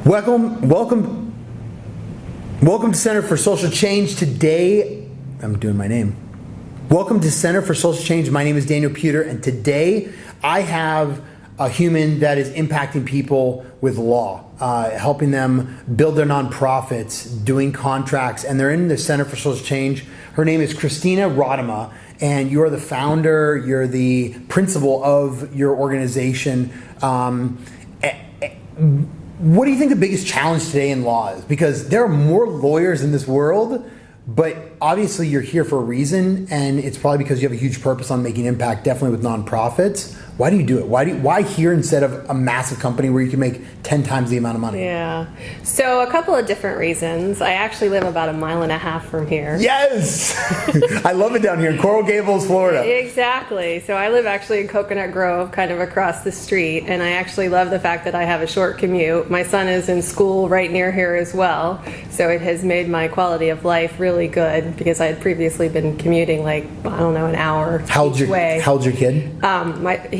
Welcome to Center for Social Change. Today, I'm doing my name. Welcome to Center for Social Change. My name is Daniel Pewter, and today I have a human that is impacting people with law, helping them build their nonprofits, doing contracts, and they're in the Center for Social Change. Her name is Kristina Raattama, and you're the founder, you're the principal of your organization. What do you think the biggest challenge today in law is? Because there are more lawyers in this world, but obviously you're here for a reason, and it's probably because you have a huge purpose on making impact, definitely with nonprofits. Why do you do it? Why here instead of a massive company where you can make 10 times the amount of money? Yeah. So a couple of different reasons. I actually live about 1.5 miles from here. Yes! I love it down here in Coral Gables, Florida. Exactly. So I live actually in Coconut Grove, kind of across the street, and I actually love the fact that I have a short commute. My son is in school right near here as well, so it has made my quality of life really good because I had previously been commuting an hour each way. How old's your kid?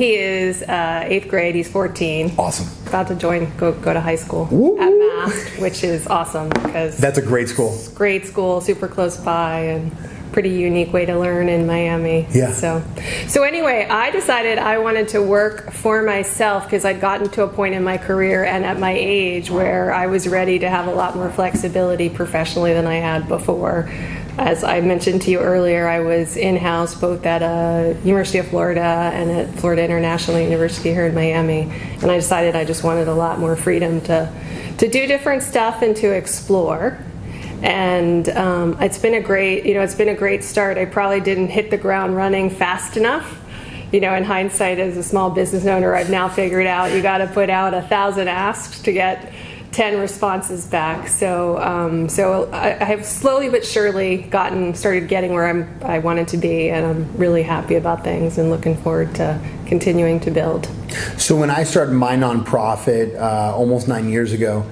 He is 8th grade. He's 14. Awesome. About to go to high school at Mast, which is awesome because that's a great school. Great school, super close by, and pretty unique way to learn in Miami. Yeah. So anyway, I decided I wanted to work for myself because I'd gotten to a point in my career and at my age where I was ready to have a lot more flexibility professionally than I had before. As I mentioned to you earlier, I was in-house both at University of Florida and at Florida International University here in Miami, and I decided I just wanted a lot more freedom to do different stuff and to explore. And it's been a great start. I probably didn't hit the ground running fast enough. In hindsight, as a small business owner, I've now figured out you got to put out 1,000 asks to get 10 responses back. So I have slowly but surely started getting where I wanted to be, and I'm really happy about things and looking forward to continuing to build. So when I started my nonprofit almost 9 years ago,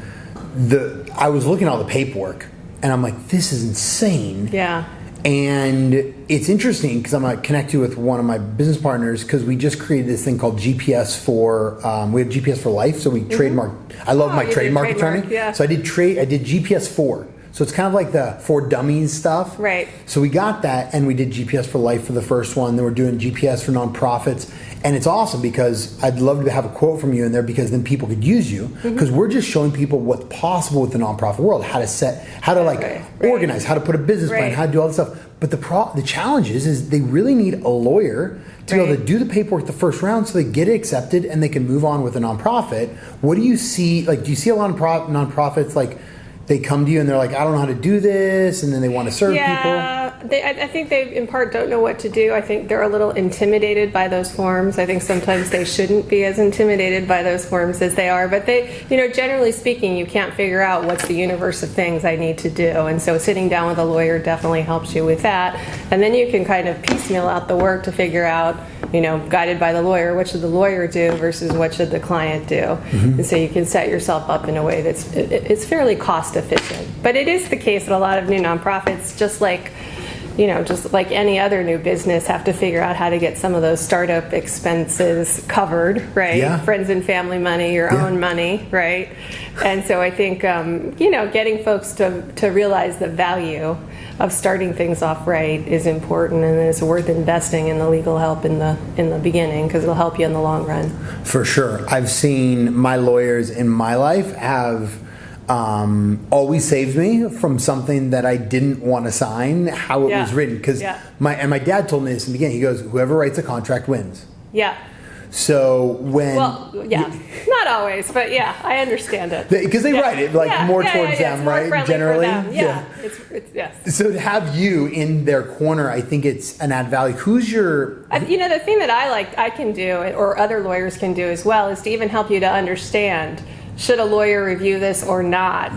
I was looking at all the paperwork, and I'm like, this is insane. Yeah. And it's interesting because I'm going to connect you with one of my business partners because we just created this thing called GPS for, we have GPS for life. So we trademark. I love my trademark attorney. Yeah. So I did GPS4. So it's kind of like the for dummies stuff. Right. So we got that and we did GPS for life for the first one. Then we're doing GPS for nonprofits. And it's awesome because I'd love to have a quote from you in there because then people could use you because we're just showing people what's possible with the nonprofit world, how to organize, how to put a business plan, how to do all this stuff. But the challenge is they really need a lawyer to be able to do the paperwork the first round so they get it accepted and they can move on with a nonprofit. What do you see? Do you see a lot of nonprofits they come to you and they're like, I don't know how to do this, and then they want to serve people? I think they in part don't know what to do. I think they're a little intimidated by those forms. I think sometimes they shouldn't be as intimidated by those forms as they are. But generally speaking, you can't figure out what's the universe of things I need to do. And so sitting down with a lawyer definitely helps you with that. And then you can kind of piecemeal out the work to figure out, guided by the lawyer, what should the lawyer do versus what should the client do. And so you can set yourself up in a way that's it's fairly cost efficient. But it is the case that a lot of new nonprofits, just like any other new business, have to figure out how to get some of those startup expenses covered, right? Yeah. Friends and family money, your own money, right? And so I think, getting folks to realize the value of starting things off right is important, and it's worth investing in the legal help in the beginning because it'll help you in the long run. For sure. I've seen my lawyers in my life have always saved me from something that I didn't want to sign, how it was written. Because my dad told me this in the beginning. He goes, whoever writes a contract wins. Yeah. So not always, but I understand it. Because they write it more towards them, it's right? More generally. For them. It's yes. So to have you in their corner, I think it's an add value. Who's your... the thing that I can do, or other lawyers can do as well, is to even help you to understand, should a lawyer review this or not?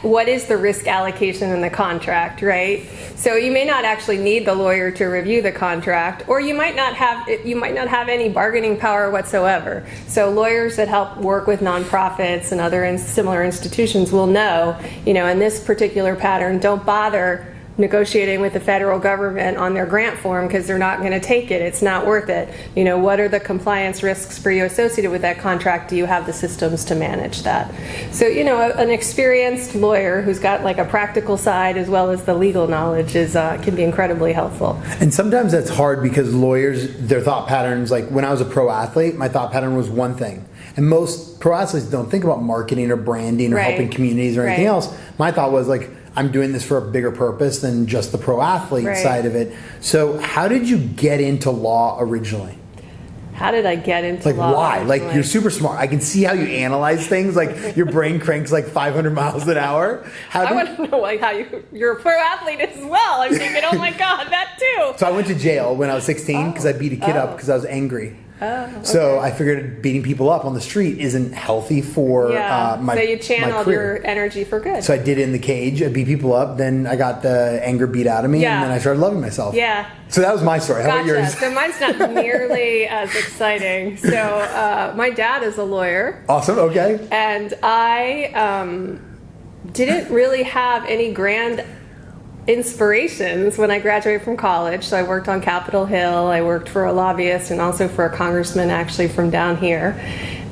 What is the risk allocation in the contract, right? So you may not actually need the lawyer to review the contract, or you might not have any bargaining power whatsoever. So lawyers that help work with nonprofits and other similar institutions will know, in this particular pattern, don't bother negotiating with the federal government on their grant form because they're not going to take it. It's not worth it. You know, what are the compliance risks for you associated with that contract? Do you have the systems to manage that? So, you know, an experienced lawyer who's got like a practical side as well as the legal knowledge is can be incredibly helpful. And sometimes that's hard because lawyers, their thought patterns, like when I was a pro athlete, my thought pattern was one thing. And most pro athletes don't think about marketing or branding or helping communities or anything else. My thought was like, I'm doing this for a bigger purpose than just the pro athlete side of it. So how did you get into law originally? How did I get into like law? Why? Like you're super smart. I can see how you analyze things. Like your brain cranks like 500 miles an hour. I want to know like how you're a pro athlete as well. I'm thinking, oh my God, that too. So I went to jail when I was 16 because I beat a kid up because I was angry. So I figured beating people up on the street isn't healthy for my So you channeled my your energy for good. So I did it in the cage. I beat people up. Then I got the anger beat out of me, and then I started loving myself. Yeah. So that was my story. How about yours? So mine's not nearly as exciting. So my dad is a lawyer. Awesome. Okay. And I didn't really have any grand inspirations when I graduated from college. So I worked on Capitol Hill. I worked for a lobbyist and also for a congressman actually from down here.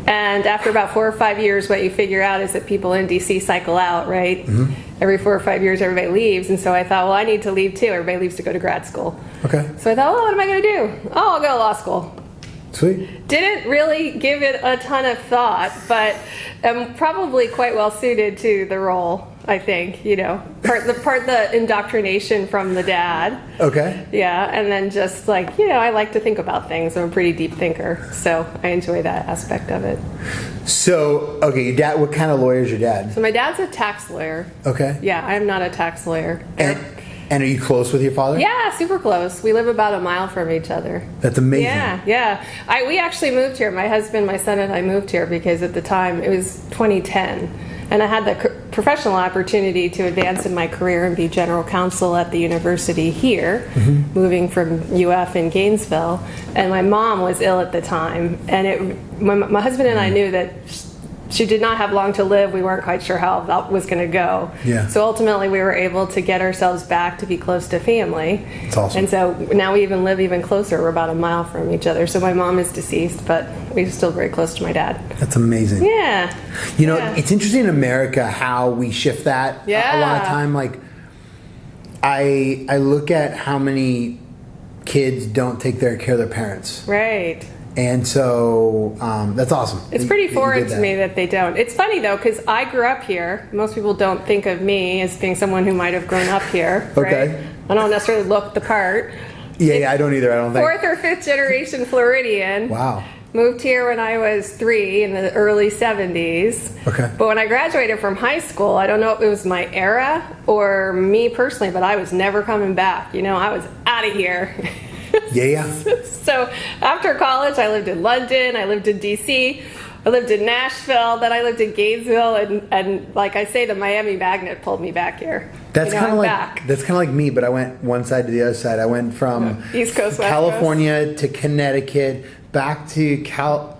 And after about 4 or 5 years, what you figure out is that people in DC cycle out, right? Mm-hmm. Every 4 or 5 years, everybody leaves. And so I thought, well, I need to leave too. Everybody leaves to go to grad school. Okay. So I thought, well, what am I going to do? Oh, I'll go to law school. Sweet. Didn't really give it a ton of thought, but I'm probably quite well suited to the role, I think, you know. Part the indoctrination from the dad. Okay. Yeah, and then just like, you know, I like to think about things. I'm a pretty deep thinker, so I enjoy that aspect of it. So, okay, your dad, what kind of lawyer is your dad? So my dad's a tax lawyer. Okay. Yeah, I'm not a tax lawyer. And are you close with your father? Yeah, super close. We live about a mile from each other. That's amazing. Yeah. We actually moved here. My husband, my son, and I moved here because at the time it was 2010. And I had the professional opportunity to advance in my career and be general counsel at the university here, moving from UF in Gainesville. And my mom was ill at the time. And my husband and I knew that she did not have long to live. We weren't quite sure how that was going to go. Yeah. So ultimately, we were able to get ourselves back to be close to family. That's awesome. And so now we even live even closer. We're about a mile from each other. So my mom is deceased, but we're still very close to my dad. That's amazing. Yeah. You know, it's interesting in America how we shift that. Yeah. A lot of time, like, I look at how many kids don't take care of their parents. Right. And so that's awesome. It's pretty foreign to me that they don't. It's funny, though, because I grew up here. Most people don't think of me as being someone who might have grown up here. Okay. Right? I don't necessarily look the part. Yeah, I don't either. I don't think. 4th or 5th generation Floridian. Wow. Moved here when I was 3 in the early 70s. Okay. But when I graduated from high school, I don't know if it was my era or me personally, but I was never coming back. You know, I was out of here. Yeah. So after college, I lived in London, I lived in DC, I lived in Nashville, then I lived in Gainesville, and like I say, the Miami magnet pulled me back here. That's kind of like me, but I went one side to the other side. I went from East Coast, West California to Connecticut, back to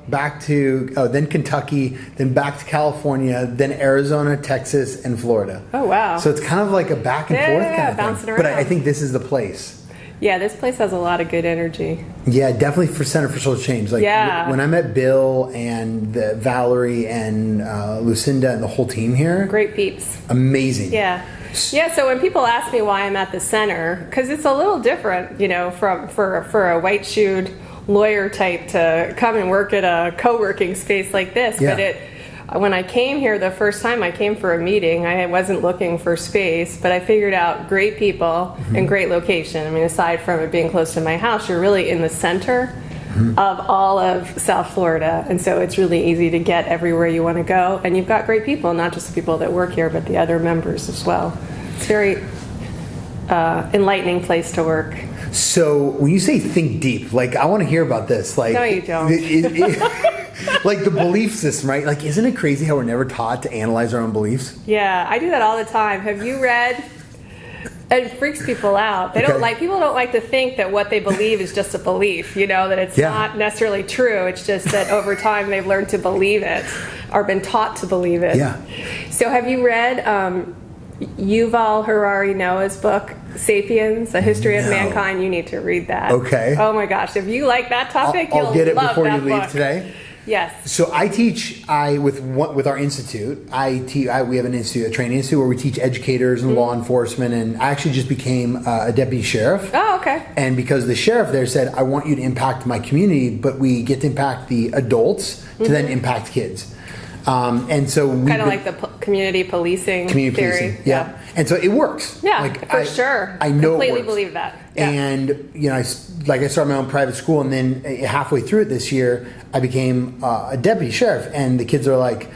then Kentucky, then back to California, then Arizona, Texas, and Florida. Oh wow! So it's kind of like a back and forth kind of bouncing thing. around. But I think this is the place. Yeah, this place has a lot of good energy. Yeah, definitely for Center for Social Change. Like when I met Bill and Valerie and Lucinda and the whole team here. Great peeps. Amazing. Yeah. Yeah, so when people ask me why I'm at the center, because it's a little different, you know, for a white-shoed lawyer type to come and work at a co-working space like this. Yeah. But when I came here the first time, I came for a meeting. I wasn't looking for space, but I figured out great people and great location. I mean, aside from it being close to my house, you're really in the center of all of South Florida. And so it's really easy to get everywhere you want to go. And you've got great people, not just the people that work here, but the other members as well. It's a very enlightening place to work. So when you say think deep, like I want to hear about this. Like, no, you don't. Like the belief system, right? Like, isn't it crazy how we're never taught to analyze our own beliefs? Yeah, I do that all the time. Have you read? It freaks people out. People don't like to think that what they believe is just a belief, you know, that it's not necessarily true. It's just that over time they've learned to believe it or been taught to believe it. Yeah. So have you read Yuval Harari Noah's book, Sapiens, A History of Mankind. You need to read that. Okay. Oh my gosh, if you like that topic, I'll get it love before you that leave book. today. Yes. So I teach with our institute. We have an institute, a training institute, where we teach educators and law enforcement. And I actually just became a deputy sheriff. Oh, okay. And because the sheriff there said, I want you to impact my community, but we get to impact the adults to then impact kids. And so we kind of like the community policing theory. Yeah. And so it works. Yeah, for sure. I know completely it works. believe that. Yeah. And I started my own private school, and then halfway through it this year, I became a deputy sheriff. And the kids are like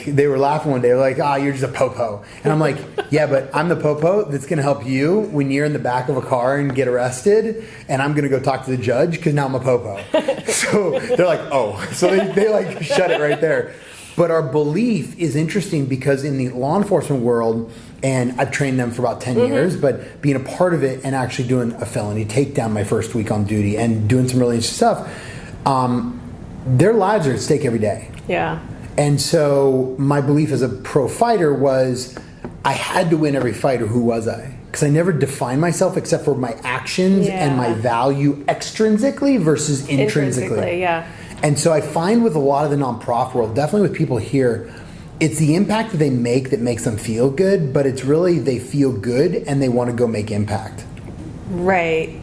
they were laughing one day. They're like, "Ah, you're just a popo." And I'm like, "Yeah, but I'm the popo that's going to help you when you're in the back of a car and get arrested, and I'm going to go talk to the judge because now I'm a popo." So they're like, "Oh," so they like shut it right there. But our belief is interesting because in the law enforcement world, and I've trained them for about 10 years, but being a part of it and actually doing a felony takedown my first week on duty and doing some really interesting stuff, their lives are at stake every day. Yeah. And so my belief as a pro fighter was I had to win every fight, or who was I? Because I never defined myself except for my actions and my value extrinsically versus intrinsically. Yeah. And so I find with a lot of the nonprofit world, definitely with people here, it's the impact that they make that makes them feel good, but it's really they feel good and they want to go make impact. Right.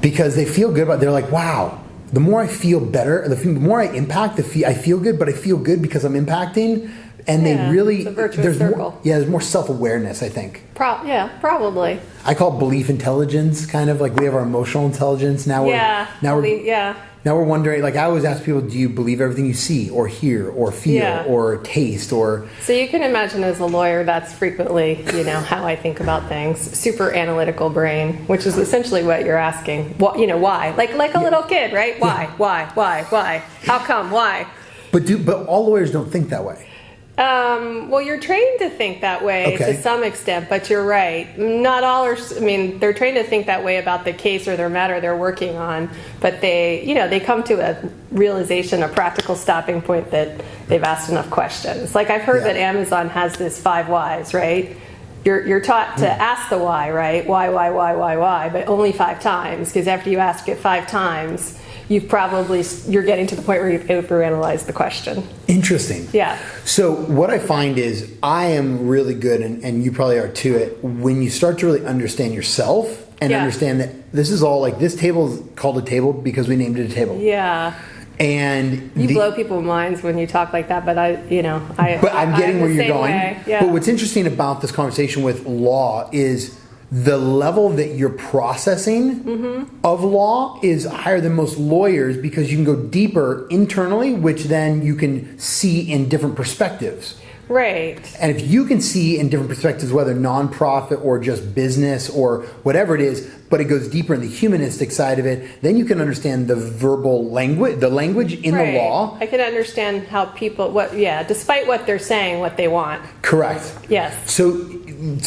Because they feel good about it. They're like, wow, the more I feel better, the more I impact, I feel good, but I feel good because I'm impacting. And they really, it's a virtuous circle. There's more self-awareness, I think. Probably. I call it belief intelligence, kind of like we have our emotional intelligence. Now we're wondering, like I always ask people, do you believe everything you see or hear or feel or taste or... So you can imagine as a lawyer, that's frequently, how I think about things. Super analytical brain, which is essentially what you're asking. Why? Like a little kid, right? Why? Why? How come? Why? But all lawyers don't think that way. Well, you're trained to think that way to some extent, but you're right. Not all are. I mean, they're trained to think that way about the case or their matter they're working on, but they come to a realization, a practical stopping point that they've asked enough questions. Like I've heard that Amazon has this 5 whys, right? You're taught to ask the why, right? Why, but only 5 times, because after you ask it 5 times, you're getting to the point where you've overanalyzed the question. Interesting. Yeah. So what I find is I am really good, and you probably are too, when you start to really understand yourself and understand that this is all like this table is called a table because we named it a table. Yeah. And you blow people's minds when you talk like that, but I'm getting where you're going. Yeah. But what's interesting about this conversation with law is the level that you're processing of law is higher than most lawyers because you can go deeper internally, which then you can see in different perspectives. Right. And if you can see in different perspectives, whether nonprofit or just business or whatever it is, but it goes deeper in the humanistic side of it, then you can understand the verbal language, the language in the law. I can understand how people, despite what they're saying, what they want. Correct. Yes. So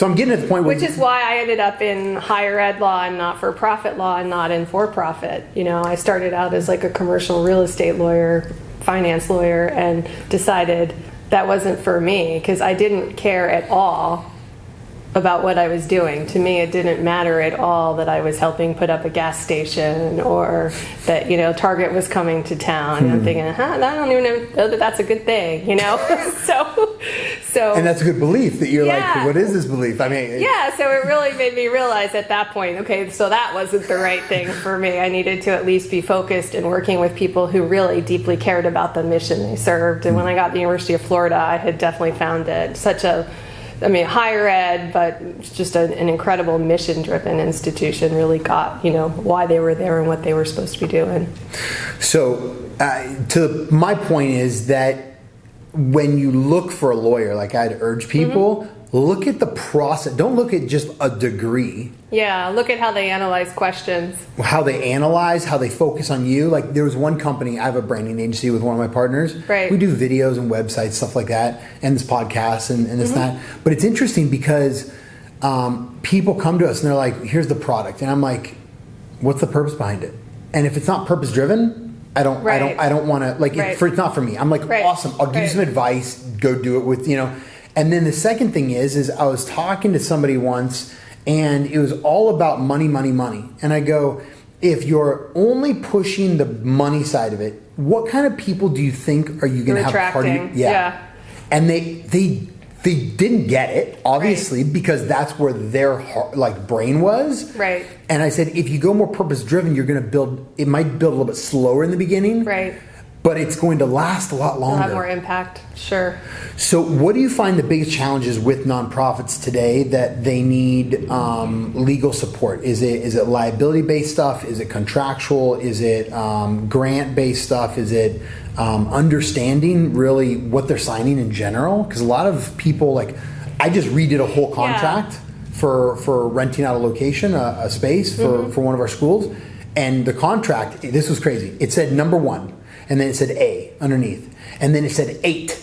I'm getting at the point where... Which is why I ended up in higher ed law and not-for-profit law and not in for-profit. I started out as like a commercial real estate lawyer, finance lawyer, and decided that wasn't for me because I didn't care at all about what I was doing. To me, it didn't matter at all that I was helping put up a gas station or that, Target was coming to town. And I'm thinking, I don't even know that that's a good thing, So, and that's a good belief that you're like, what is this belief? I mean, so it really made me realize at that point, okay, so that wasn't the right thing for me. I needed to at least be focused in working with people who really deeply cared about the mission they served. And when I got to the University of Florida, I had definitely found it higher ed, but just an incredible mission-driven institution really got, why they were there and what they were supposed to be doing. So, my point is that when you look for a lawyer, like I'd urge people, look at the process. Don't look at just a degree. Yeah, look at how they analyze questions. How they analyze, how they focus on you. Like there was one company, I have a branding agency with one of my partners. Right. We do videos and websites, stuff like that, and this podcast and this and that. But it's interesting because people come to us and they're like, here's the product. And I'm like, what's the purpose behind it? And if it's not purpose driven, I don't want to, like, it's not for me. I'm like, awesome. I'll give you some advice. Go do it with, And then the second thing is I was talking to somebody once, and it was all about money, money, money. And I go, if you're only pushing the money side of it, what kind of people do you think are you going to have part of you? Yeah. And they didn't get it, obviously, because that's where their brain was. Right. And I said, if you go more purpose driven, you're going to it might build a little bit slower in the beginning. Right. But it's going to last a lot longer. It'll have more impact. Sure. So what do you find the biggest challenges with nonprofits today that they need legal support? Is it liability-based stuff? Is it contractual? Is it grant-based stuff? Is it understanding really what they're signing in general? Because a lot of people, I just redid a whole contract for renting out a location, a space for one of our schools. And the contract, this was crazy. It said number 1. And then it said A underneath. And then it said 8.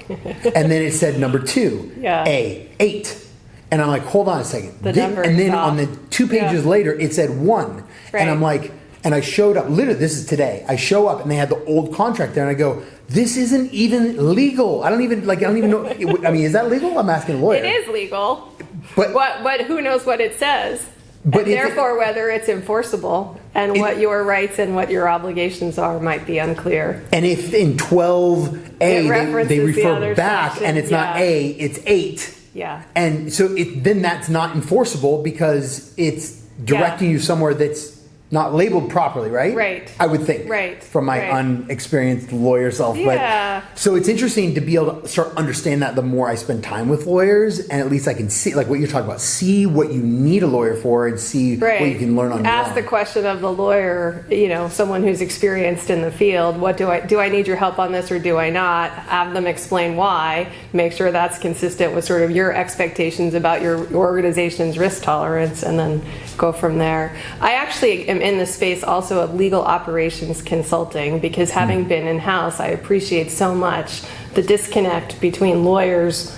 And then it said number 2, A, 8. And I'm like, hold on a second. And then on the 2 pages later, it said 1. Right. And I'm like, and I showed up, literally, this is today. I show up and they had the old contract there, and I go, this isn't even legal. I don't even know. I mean, is that legal? I'm asking a lawyer. It is legal. But who knows what it says? But and therefore, whether it's enforceable and what your rights and what your obligations are might be unclear. And if in 12A they refer back section, and it's not A, it's 8. Yeah. And so then that's not enforceable because it's directing you somewhere that's not labeled properly, right? Right. I would think. Right. From my unexperienced lawyer self. Yeah. But so it's interesting to be able to start understand that the more I spend time with lawyers, and at least I can see, like what you're talking about, see what you need a lawyer for and see what you can learn on your own. Ask the question of the lawyer, someone who's experienced in the field, what do I need your help on this or do I not? Have them explain why, make sure that's consistent with sort of your expectations about your organization's risk tolerance, and then go from there. I actually am in the space also of legal operations consulting because having been in-house, I appreciate so much the disconnect between lawyers,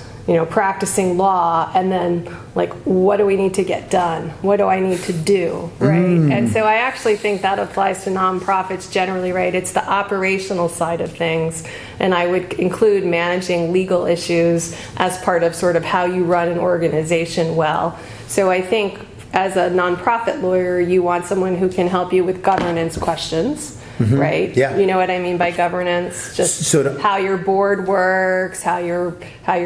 practicing law, and then what do we need to get done? What do I need to do, right? And so I actually think that applies to nonprofits generally, right? It's the operational side of things, and I would include managing legal issues as part of sort of how you run an organization well. So I think as a nonprofit lawyer, you want someone who can help you with governance questions, right? Yeah. You know what I mean by governance? Just how your board works, how your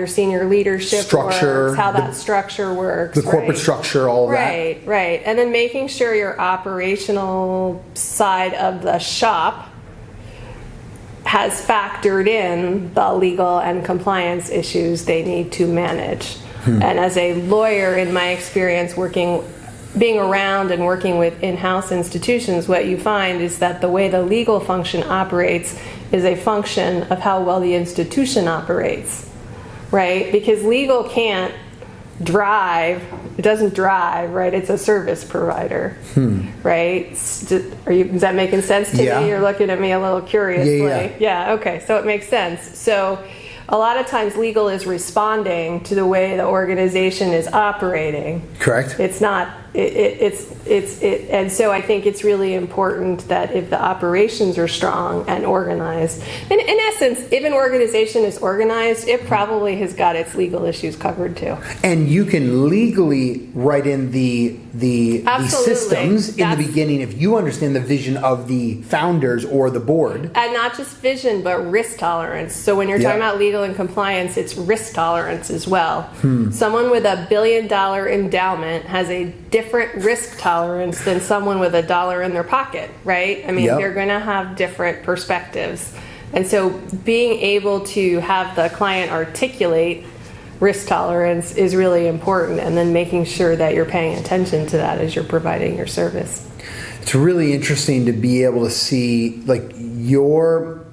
senior leadership structure works, how that structure works. The corporate structure, all of that. Right. And then making sure your operational side of the shop has factored in the legal and compliance issues they need to manage. And as a lawyer, in my experience being around and working with in-house institutions, what you find is that the way the legal function operates is a function of how well the institution operates, right? Because legal can't drive, it doesn't drive, right? It's a service provider, right? Is that making sense to you? You're looking at me a little curiously. Yeah, okay, so it makes sense. So a lot of times legal is responding to the way the organization is operating. Correct. It's not, and so I think it's really important that if the operations are strong and organized, and in essence, if an organization is organized, it probably has got its legal issues covered too. And you can legally write in the systems in the beginning if you understand the vision of the founders or the board. And not just vision, but risk tolerance. So when you're talking about legal and compliance, it's risk tolerance as well. Someone with $1 billion endowment has a different risk tolerance than someone with $1 in their pocket, right? I mean, they're going to have different perspectives. And so being able to have the client articulate risk tolerance is really important, and then making sure that you're paying attention to that as you're providing your service. It's really interesting to be able to see your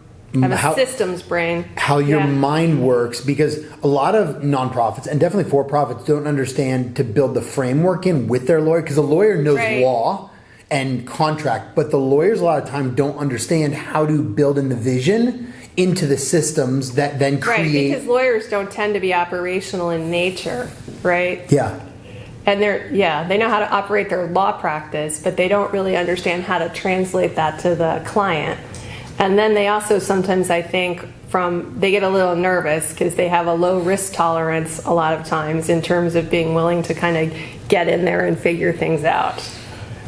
systems brain, how your mind works, because a lot of nonprofits and definitely for-profits don't understand to build the framework in with their lawyer, because a lawyer knows law and contract, but the lawyers a lot of time don't understand how to build in the vision into the systems that then create. Right, because lawyers don't tend to be operational in nature, right? Yeah. And they know how to operate their law practice, but they don't really understand how to translate that to the client. And then they also sometimes, I think, they get a little nervous because they have a low risk tolerance a lot of times in terms of being willing to kind of get in there and figure things out.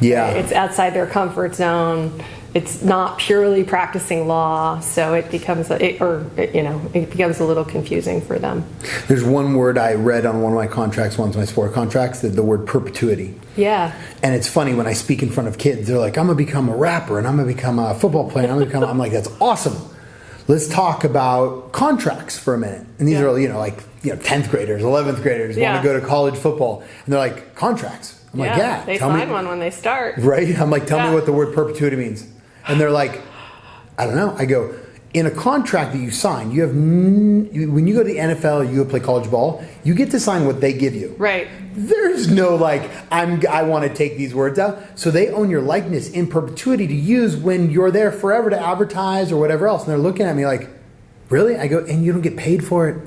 Yeah. It's outside their comfort zone. It's not purely practicing law, so it becomes it becomes a little confusing for them. There's one word I read on one of my contracts once, my sport contracts, the word perpetuity. Yeah. And it's funny when I speak in front of kids, they're like, I'm gonna become a rapper and I'm gonna become a football player. I'm like, that's awesome. Let's talk about contracts for a minute. And these are, 10th graders, 11th graders want to go to college football. And they're like, contracts. I'm like, yeah. They sign one when they start. Right? I'm like, tell me what the word perpetuity means. And they're like, I don't know. I go, in a contract that you sign, you have when you go to the NFL, you go play college ball, you get to sign what they give you. Right. There's no I want to take these words out. So they own your likeness in perpetuity to use when you're there forever to advertise or whatever else. And they're looking at me like, really? I go, and you don't get paid for it.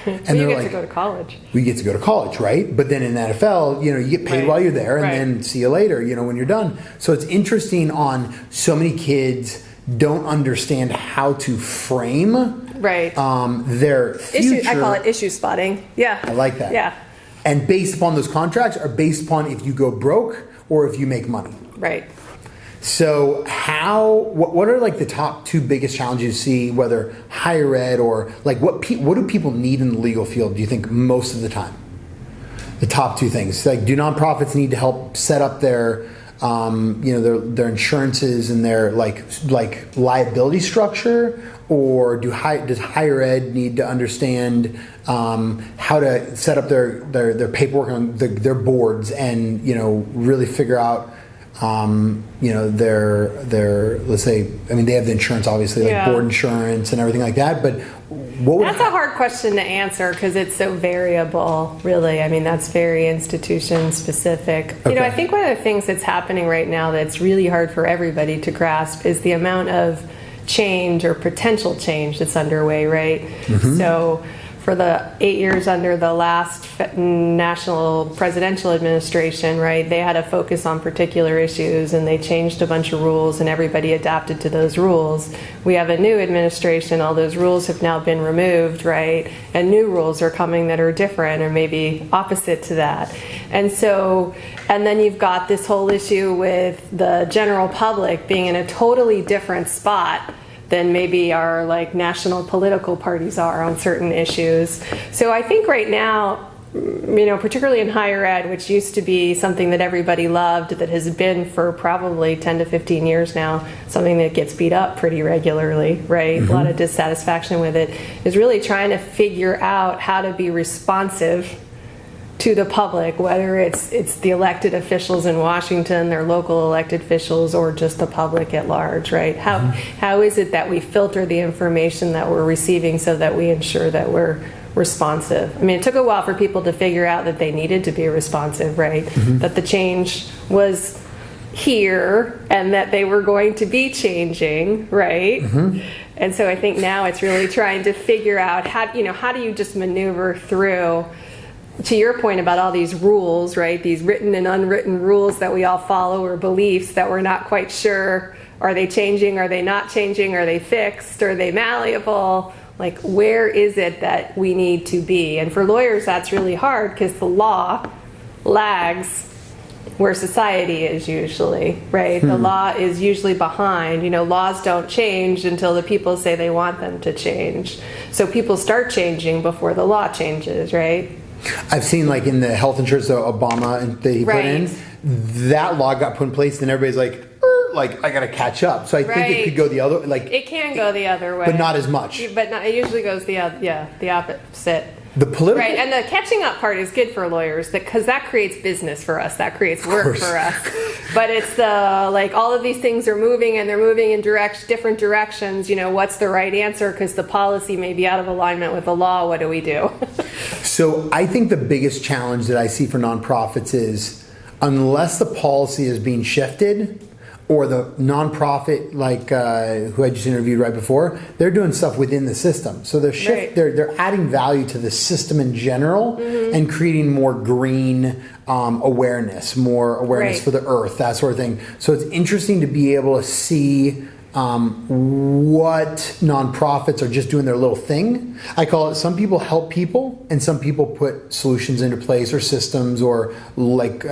And so you get to go to college. We get to go to college, right? But then in the NFL, you get paid while you're there and then see you later, when you're done. So it's interesting on so many kids don't understand how to frame their future. I call it issue spotting. Yeah. I like that. Yeah. And based upon those contracts are based upon if you go broke or if you make money. Right. So what are the top two biggest challenges you see, whether higher ed or what do people need in the legal field, do you think, most of the time? The top two things. Do nonprofits need to help set up their their insurances and their liability structure, or does higher ed need to understand how to set up their paperwork on their boards and really figure out their let's say, they have the insurance obviously, board insurance and everything like that, but that's a hard question to answer because it's so variable, really. That's very institution specific. Okay. I think one of the things that's happening right now that's really hard for everybody to grasp is the amount of change or potential change that's underway, right? Mm-hmm. So for the 8 years under the last national presidential administration, right, they had a focus on particular issues and they changed a bunch of rules and everybody adapted to those rules. We have a new administration, all those rules have now been removed, right, and new rules are coming that are different or maybe opposite to that. And then you've got this whole issue with the general public being in a totally different spot than maybe our national political parties are on certain issues. So I think right now, particularly in higher ed, which used to be something that everybody loved, that has been for probably 10 to 15 years now, something that gets beat up pretty regularly, right? Mm-hmm. A lot of dissatisfaction with it, is really trying to figure out how to be responsive to the public, whether it's the elected officials in Washington, their local elected officials, or just the public at large, right? How is it that we filter the information that we're receiving so that we ensure that we're responsive? It took a while for people to figure out that they needed to be responsive, right? Mm-hmm. That the change was here and that they were going to be changing, right? Mm-hmm. And so I think now it's really trying to figure out how do you just maneuver through, to your point about all these rules, right? These written and unwritten rules that we all follow, or beliefs that we're not quite sure, are they changing? Are they not changing? Are they fixed? Are they malleable? Where is it that we need to be? And for lawyers, that's really hard because the law lags where society is usually, right? The law is usually behind. Laws don't change until the people say they want them to change. So people start changing before the law changes, right? I've seen in the health insurance that Obama that he put in, that law got put in place, and everybody's I got to catch up. So I think it could go the other it can go the other way, but not as much. But it usually goes the opposite. The political, right, and the catching up part is good for lawyers because that creates business for us, that creates work for us. But it's the all of these things are moving and they're moving in different directions. What's the right answer? Because the policy may be out of alignment with the law. What do we do? So I think the biggest challenge that I see for nonprofits is unless the policy is being shifted, or the nonprofit who I just interviewed right before, they're doing stuff within the system. So they're adding value to the system in general, mm-hmm. and creating more green awareness, more awareness for the earth, that sort of thing. So it's interesting to be able to see what nonprofits are just doing their little thing. I call it, some people help people and some people put solutions into place or systems or like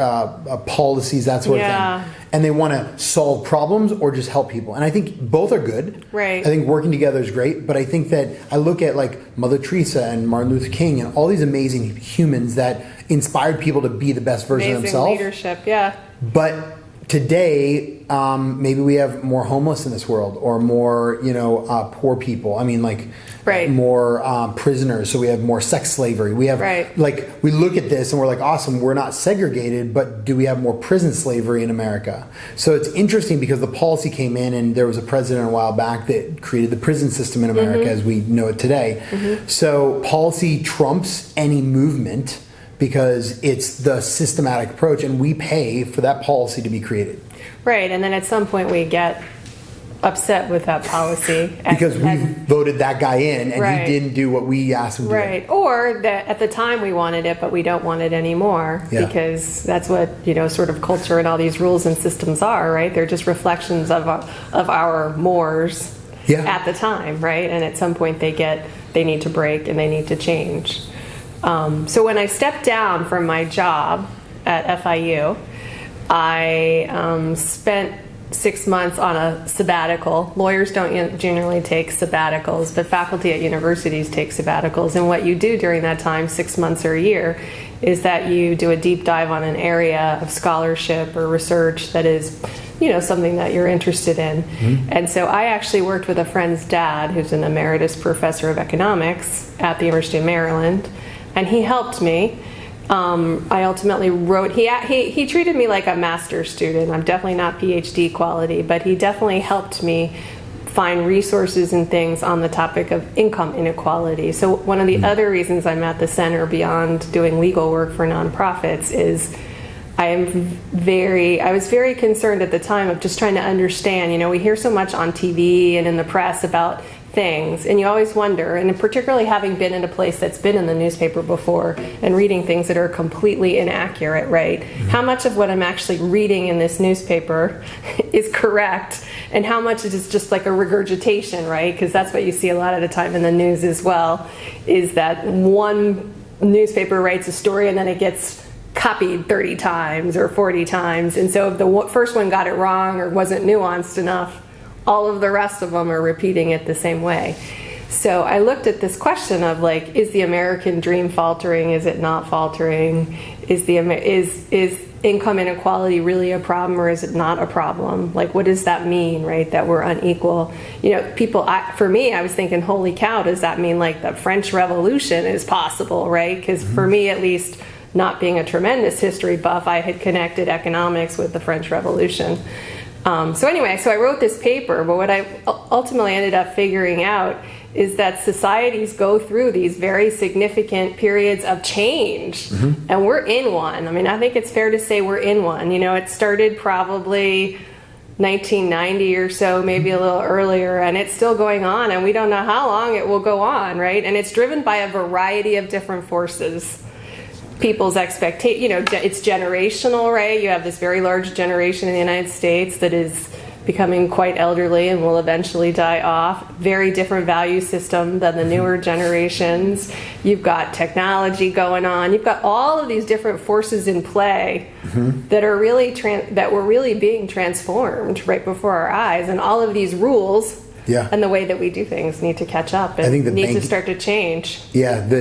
policies, that sort of thing. And they want to solve problems or just help people. And I think both are good. Right. I think working together is great, but I think that I look at like Mother Teresa and Martin Luther King and all these amazing humans that inspired people to be the best version of themselves. Leadership, yeah. But today, maybe we have more homeless in this world, or more, poor people. I mean, like, more prisoners. So we have more sex slavery. We have, like, we look at this and we're like, awesome, we're not segregated, but do we have more prison slavery in America? So it's interesting because the policy came in, and there was a president a while back that created the prison system in America as we know it today. So policy trumps any movement, because it's the systematic approach, and we pay for that policy to be created. Right, and then at some point we get upset with that policy. Because we voted that guy in, and he didn't do what we asked him to do. Right, or that at the time we wanted it, but we don't want it anymore, because that's what, sort of culture and all these rules and systems are, right? They're just reflections of our mores at the time, right? And at some point they need to break and they need to change. So when I stepped down from my job at FIU, I spent 6 months on a sabbatical. Lawyers don't generally take sabbaticals, but faculty at universities take sabbaticals. And what you do during that time, 6 months or a year, is that you do a deep dive on an area of scholarship or research that is, something that you're interested in. And so I actually worked with a friend's dad, who's an emeritus professor of economics at the University of Maryland. And he helped me. I ultimately wrote, he treated me like a master's student. I'm definitely not PhD quality, but he definitely helped me find resources and things on the topic of income inequality. So one of the other reasons I'm at the center beyond doing legal work for nonprofits is I was very concerned at the time of just trying to understand, we hear so much on TV and in the press about things, and you always wonder, and particularly having been in a place that's been in the newspaper before and reading things that are completely inaccurate, right? How much of what I'm actually reading in this newspaper is correct, and how much it is just like a regurgitation, right? Because that's what you see a lot of the time in the news as well, is that one newspaper writes a story and then it gets copied 30 times or 40 times, and so if the first one got it wrong or wasn't nuanced enough, all of the rest of them are repeating it the same way. So I looked at this question of like, is the American dream faltering? Is it not faltering? Is income inequality really a problem, or is it not a problem? Like, what does that mean, right? That we're unequal. For me, I was thinking, holy cow, does that mean like the French Revolution is possible, right? Because for me, at least, not being a tremendous history buff, I had connected economics with the French Revolution. So I wrote this paper, but what I ultimately ended up figuring out is that societies go through these very significant periods of change, and we're in one. I mean, I think it's fair to say we're in one. It started probably 1990 or so, maybe a little earlier, and it's still going on, and we don't know how long it will go on, right? And it's driven by a variety of different forces. People's expectation, it's generational, right? You have this very large generation in the United States that is becoming quite elderly and will eventually die off. Very different value system than the newer generations. You've got technology going on. You've got all of these different forces in play that are really that were really being transformed right before our eyes, and all of these rules. And the way that we do things need to catch up and need to start to change. The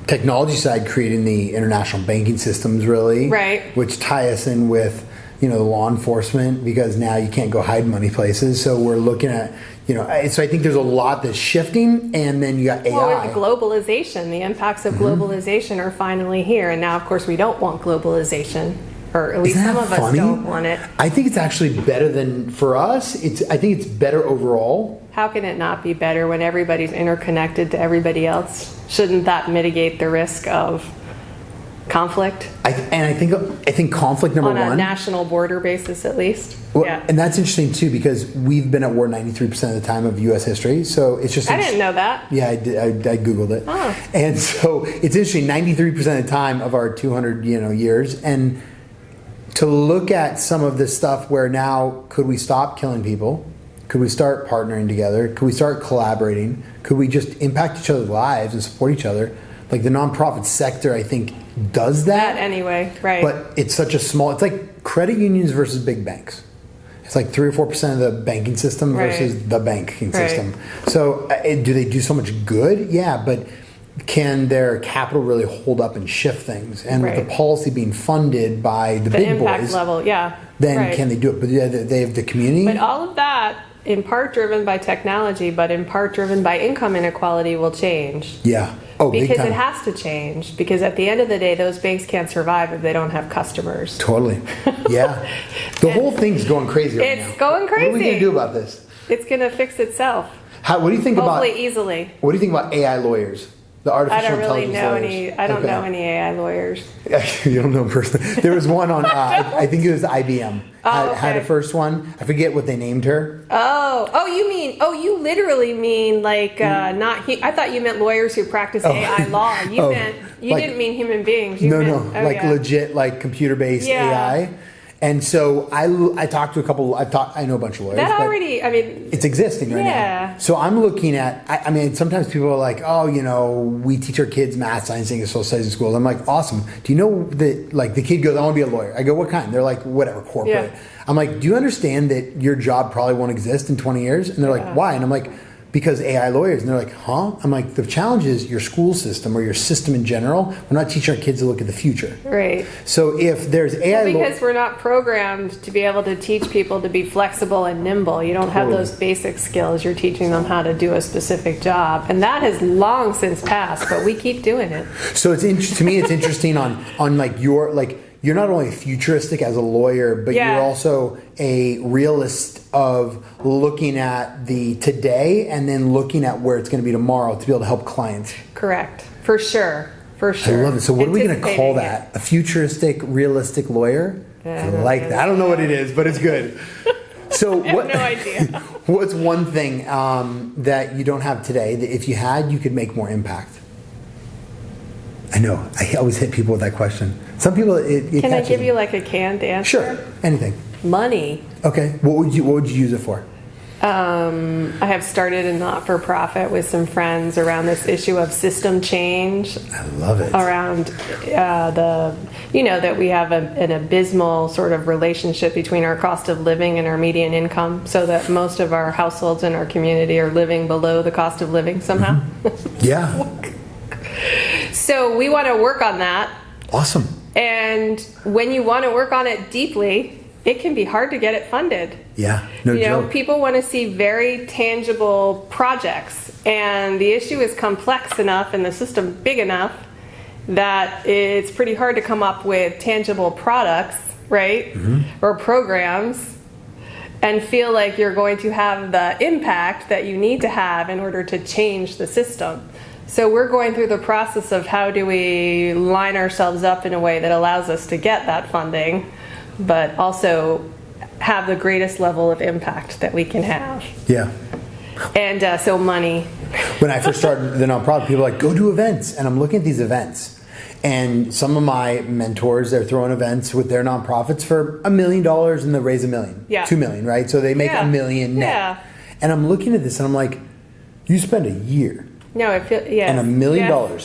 technology side creating the international banking systems, really, which tie us in with the law enforcement, because now you can't go hide money places. So we're looking at so I think there's a lot that's shifting, and then you got AI. Well, globalization, the impacts of globalization are finally here, and now of course we don't want globalization, or at least some of us don't want it. I think it's actually better than for us. I think it's better overall. How can it not be better when everybody's interconnected to everybody else? Shouldn't that mitigate the risk of conflict? I think conflict, number one, on a national border basis, at least. Well, and that's interesting too, because we've been at war 93% of the time of U.S. history. So it's just I didn't know that. Yeah, I did. I googled it. And so it's interesting. 93% of the time of our 200 years, and to look at some of this stuff where now, could we stop killing people? Could we start partnering together? Could we start collaborating? Could we just impact each other's lives and support each other? Like the nonprofit sector, I think, does that. Anyway, right. But it's such a small, it's like credit unions versus big banks. It's like 3 or 4% of the banking system versus the banking system. So do they do so much good? Yeah, but can their capital really hold up and shift things? And with the policy being funded by the big impact boys, level, then can they do it? But they have the community. But all of that, in part driven by technology, but in part driven by income inequality, will change. Yeah. Oh, because big time. it has to change. Because at the end of the day, those banks can't survive if they don't have customers. Totally. Yeah. The whole thing's going crazy right now. It's going crazy. What are we going to do about this? It's going to fix itself. What do you think Hopefully easily. What do you think about AI lawyers? The artificial intelligence lawyers. I don't know any AI lawyers. You don't know them personally. There was one on, I think it was IBM. Had a first one. I forget what they named her. You literally mean like not. I thought you meant lawyers who practice AI law. You didn't mean human beings. Legit, like computer-based AI. And so I talked to a couple. I know a bunch of lawyers. That already, it's existing right now. So I'm looking at. Sometimes people are like, we teach our kids math, science, English, social studies in schools. I'm like, awesome. Do you know that? Like the kid goes, I want to be a lawyer. I go, what kind? They're like, whatever, corporate. Yeah. I'm like, do you understand that your job probably won't exist in 20 years? And they're like, why? And I'm like, because AI lawyers. And they're like, huh? I'm like, the challenge is your school system or your system in general. We're not teaching our kids to look at the future. Right. So if there's AI because we're not programmed to be able to teach people to be flexible and nimble. You don't have those basic skills. You're teaching them how to do a specific job. And that has long since passed, but we keep doing it. So to me, it's interesting on like your, like, you're not only futuristic as a lawyer, but you're also a realist of looking at the today and then looking at where it's going to be tomorrow to be able to help clients. Correct. For sure. I love it. So what are we going to call that? A futuristic, realistic lawyer? I like that. I don't know what it is, but it's good. So I have no idea. What's one thing that you don't have today that if you had, you could make more impact? I know. I always hit people with that question. Some people, it Can I give you like a canned answer? Sure. Anything. Money. Okay. What would you use it for? I have started a not-for-profit with some friends around this issue of system change. I love it. Around that we have an abysmal sort of relationship between our cost of living and our median income, so that most of our households in our community are living below the cost of living somehow. Mm-hmm. Yeah. So we want to work on that. Awesome. And when you want to work on it deeply, it can be hard to get it funded. Yeah, no joke. People want to see very tangible projects, and the issue is complex enough and the system big enough that it's pretty hard to come up with tangible products, right? Mm-hmm. Or programs, and feel like you're going to have the impact that you need to have in order to change the system. So we're going through the process of how do we line ourselves up in a way that allows us to get that funding, but also have the greatest level of impact that we can have. Yeah. And so money. When I first started the nonprofit, people were like, go do events. And I'm looking at these events. And some of my mentors, they're throwing events with their nonprofits for $1 million and they raise $1 million. Yeah. $2 million, right? So they make $1 million net. Yeah. And I'm looking at this and I'm like, you spend a year. No, I feel, yes. And $1 million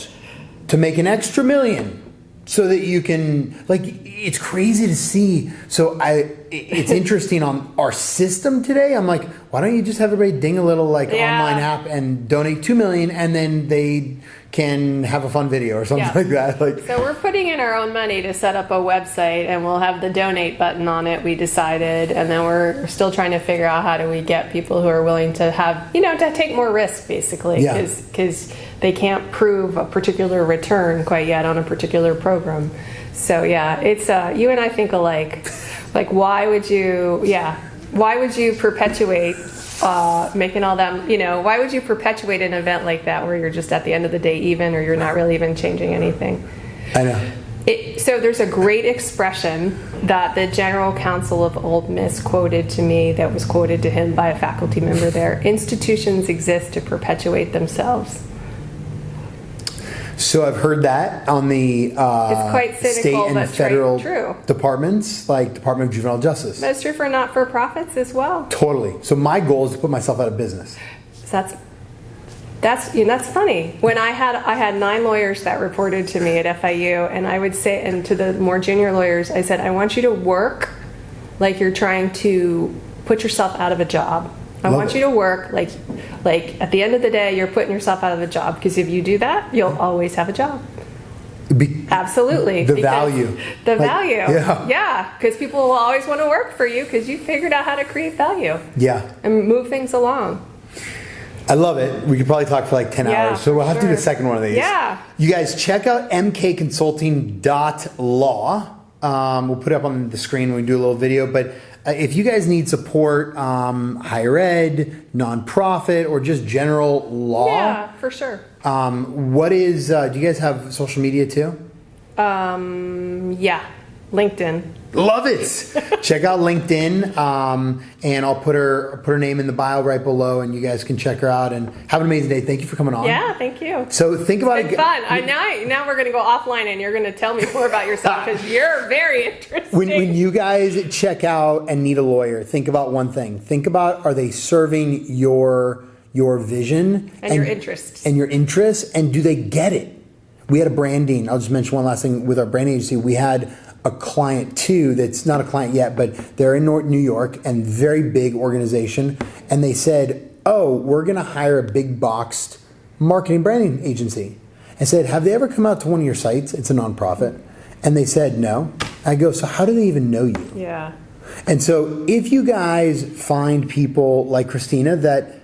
to make an extra $1 million so that you can, like, it's crazy to see. So it's interesting on our system today. I'm like, why don't you just have everybody ding a little online app and donate $2 million and then they can have a fun video or something like that. So we're putting in our own money to set up a website, and we'll have the donate button on it, we decided, and then we're still trying to figure out how do we get people who are willing to have, to take more risk, basically, because they can't prove a particular return quite yet on a particular program. So it's you and I think alike. Like, why would you perpetuate making all that, why would you perpetuate an event like that where you're just at the end of the day even, or you're not really even changing anything? I know. So there's a great expression that the General Counsel of Ole Miss quoted to me that was quoted to him by a faculty member there. Institutions exist to perpetuate themselves. So I've heard that on the It's quite cynical, state and but federal true. departments, like Department of Juvenile Justice. That's true for not-for-profits as well. Totally. So my goal is to put myself out of business. So that's funny. When I had 9 lawyers that reported to me at FIU, and I would say, and to the more junior lawyers, I said, I want you to work like you're trying to put yourself out of a job. I Love want it. you to work like at the end of the day, you're putting yourself out of a job, because if you do that, you'll always have a job. Absolutely. The value. The Like, value. yeah. Yeah, because people will always want to work for you because you figured out how to create value Yeah. and move things along. I love it. We could probably talk for like 10 Yeah, hours. So we'll have to do sure. the second one of these. Yeah. You guys check out mkconsulting.law. We'll put it up on the screen when we do a little video. But if you guys need support, higher ed, nonprofit, or just general law. Yeah, for sure. What is, do you guys have social media too? Yeah, LinkedIn. Love it. Check out LinkedIn, and I'll put her name in the bio right below, and you guys can check her out. And have an amazing day. Thank you for coming on. Yeah, thank you. So think about It's it. fun. Now we're going to go offline, and you're going to tell me more about yourself because you're very interesting. When you guys check out and need a lawyer, think about one thing. Think about, are they serving your vision And your interests. and your interests, and do they get it? We had a branding. I'll just mention one last thing with our branding agency. We had a client too that's not a client yet, but they're in New York and very big organization, and they said, "Oh, we're going to hire a big boxed marketing branding agency." I said, "Have they ever come out to one of your sites?" It's a nonprofit, and they said no. I go, "So how do they even know you?" Yeah. And so if you guys find people like Kristina that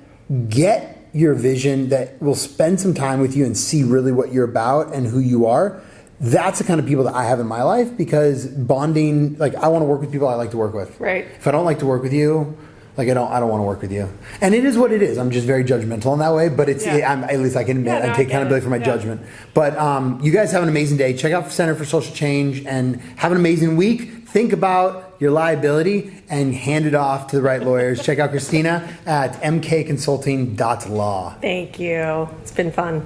get your vision, that will spend some time with you and see really what you're about and who you are, that's the kind of people that I have in my life, because bonding, like, I want to work with people I like to work with. Right. If I don't like to work with you, like, I don't want to work with you. And it is what it is. I'm just very judgmental in that way, but it's, Yeah. at least I can admit, Yeah, no, I take I get accountability it. for my Yeah. judgment. But you guys have an amazing day. Check out Center for Social Change and have an amazing week. Think about your liability and hand it off to the right lawyers. Check out Kristina at mkconsulting.law. Thank you. It's been fun.